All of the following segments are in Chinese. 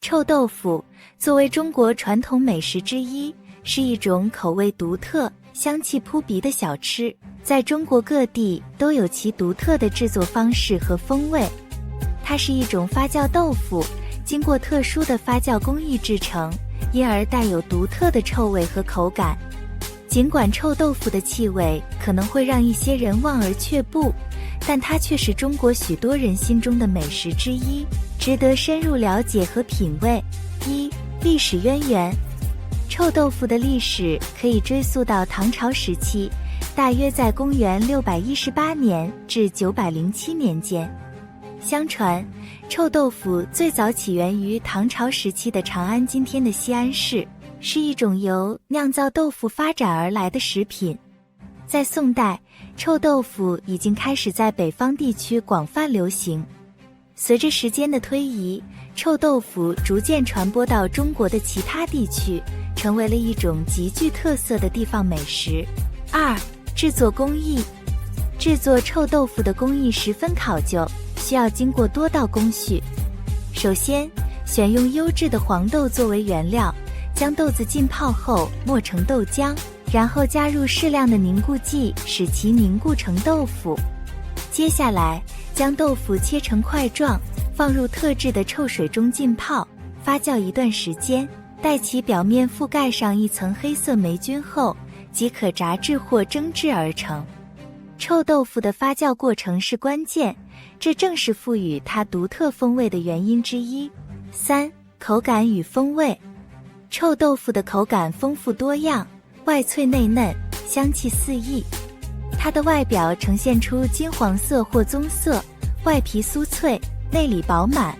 臭豆腐作为中国传统美食之一，是一种口味独特、香气扑鼻的小吃，在中国各地都有其独特的制作方式和风味。它是一种发酵豆腐，经过特殊的发酵工艺制成，因而带有独特的臭味和口感。尽管臭豆腐的气味可能会让一些人望而却步，但它却是中国许多人心中的美食之一，值得深入了解和品味。一、历史渊源。臭豆腐的历史可以追溯到唐朝时期，大约在公元618年至907年间。相传，臭豆腐最早起源于唐朝时期的长安，今天的西安市，是一种由酿造豆腐发展而来的食品。在宋代，臭豆腐已经开始在北方地区广泛流行。随着时间的推移，臭豆腐逐渐传播到中国的其他地区，成为了一种极具特色的地方美食。二、制作工艺。制作臭豆腐的工艺十分考究，需要经过多道工序。首先，选用优质的黄豆作为原料，将豆子浸泡后磨成豆浆，然后加入适量的凝固剂，使其凝固成豆腐。接下来，将豆腐切成块状，放入特制的臭水中浸泡，发酵一段时间，待其表面覆盖上一层黑色霉菌后，即可炸制或蒸制而成。臭豆腐的发酵过程是关键，这正是赋予它独特风味的原因之一。三、口感与风味。臭豆腐的口感丰富多样，外脆内嫩，香气四溢。它的外表呈现出金黄色或棕色，外皮酥脆，内里饱满。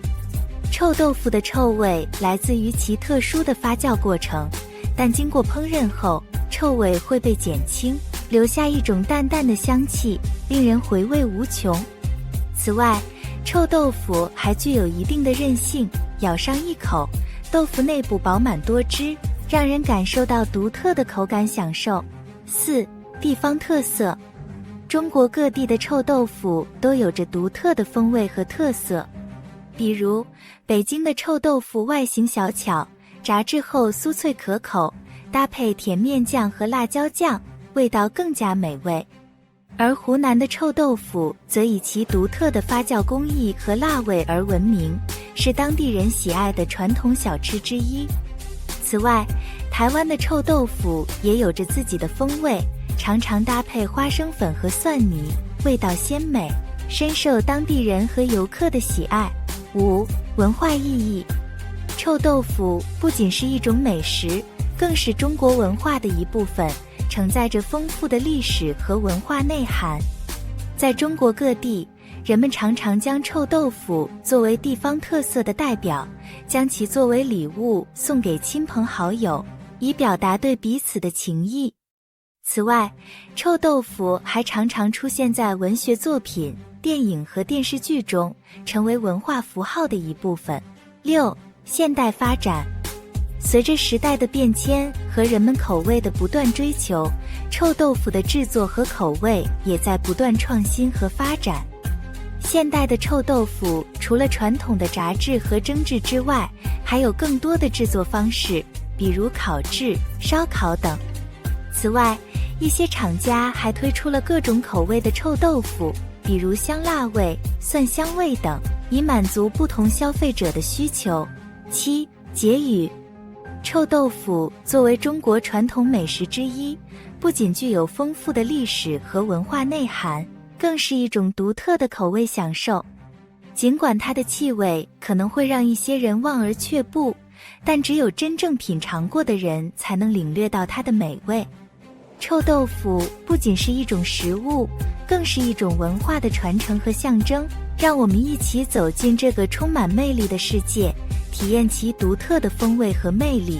臭豆腐的臭味来自于其特殊的发酵过程，但经过烹饪后，臭味会被减轻，留下一种淡淡的香气，令人回味无穷。此外，臭豆腐还具有一定的韧性，咬上一口，豆腐内部饱满多汁，让人感受到独特的口感享受。四、地方特色。中国各地的臭豆腐都有着独特的风味和特色，比如北京的臭豆腐外形小巧，炸制后酥脆可口，搭配甜面酱和辣椒酱，味道更加美味。而湖南的臭豆腐则以其独特的发酵工艺和辣味而闻名，是当地人喜爱的传统小吃之一。此外，台湾的臭豆腐也有着自己的风味，常常搭配花生粉和蒜泥，味道鲜美，深受当地人和游客的喜爱。五、文化意义。臭豆腐不仅是一种美食，更是中国文化的一部分，承载着丰富的历史和文化内涵。在中国各地，人们常常将臭豆腐作为地方特色的代表，将其作为礼物送给亲朋好友，以表达对彼此的情谊。此外，臭豆腐还常常出现在文学作品、电影和电视剧中，成为文化符号的一部分。六、现代发展。随着时代的变迁和人们口味的不断追求，臭豆腐的制作和口味也在不断创新和发展。现代的臭豆腐除了传统的炸制和蒸制之外，还有更多的制作方式，比如烤制、烧烤等。此外，一些厂家还推出了各种口味的臭豆腐，比如香辣味、蒜香味等，以满足不同消费者的需求。七、结语。臭豆腐作为中国传统美食之一，不仅具有丰富的历史和文化内涵，更是一种独特的口味享受。尽管它的气味可能会让一些人望而却步，但只有真正品尝过的人才能领略到它的美味。臭豆腐不仅是一种食物，更是一种文化的传承和象征。让我们一起走进这个充满魅力的世界，体验其独特的风味和魅力。